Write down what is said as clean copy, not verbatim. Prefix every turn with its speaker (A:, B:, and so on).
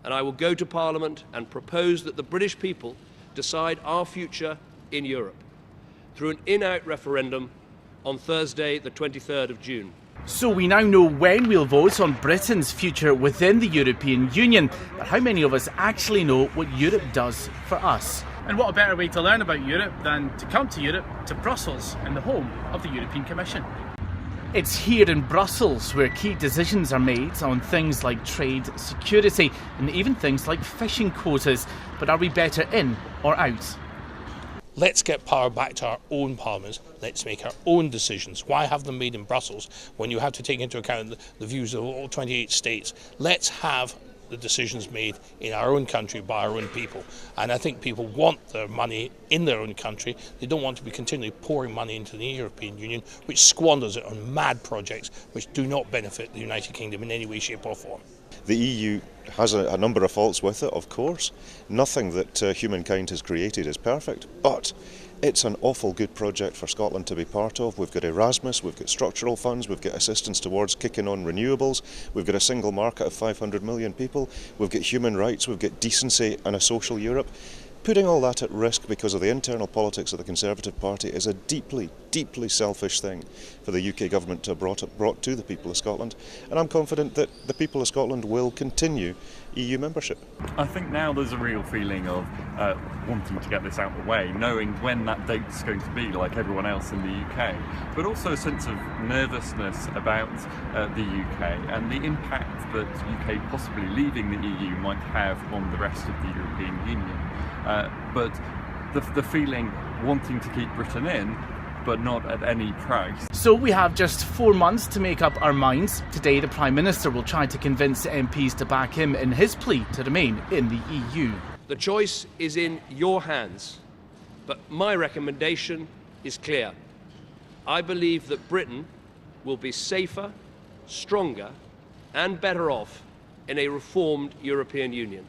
A: and I will go to Parliament and propose that the British people decide our future in Europe through an in-out referendum on Thursday, the 23rd of June.
B: So we now know when we'll vote on Britain's future within the European Union, but how many of us actually know what Europe does for us?
C: And what a better way to learn about Europe than to come to Europe, to Brussels, and the home of the European Commission.
B: It's here in Brussels where key decisions are made on things like trade, security, and even things like fishing quotas. But are we better in or out?
D: Let's get power back to our own parliaments. Let's make our own decisions. Why have them made in Brussels when you have to take into account the views of all 28 states? Let's have the decisions made in our own country by our own people. And I think people want their money in their own country. They don't want to be continually pouring money into the European Union, which squanders it on mad projects which do not benefit the United Kingdom in any way, shape or form.
E: The EU has a number of faults with it, of course. Nothing that humankind has created is perfect, but it's an awful good project for Scotland to be part of. We've got Erasmus, we've got structural funds, we've got assistance towards kicking on renewables, we've got a single market of 500 million people, we've got human rights, we've got decency and a social Europe. Putting all that at risk because of the internal politics of the Conservative Party is a deeply, deeply selfish thing for the UK government to have brought to the people of Scotland, and I'm confident that the people of Scotland will continue EU membership.
F: I think now there's a real feeling of wanting to get this out of the way, knowing when that date's going to be, like everyone else in the UK, but also a sense of nervousness about the UK and the impact that UK possibly leaving the EU might have on the rest of the European Union. But the feeling wanting to keep Britain in, but not at any price.
B: So we have just 4 months to make up our minds. Today the Prime Minister will try to convince MPs to back him in his plea to remain in the EU.
A: The choice is in your hands, but my recommendation is clear. I believe that Britain will be safer, stronger and better off in a reformed European Union.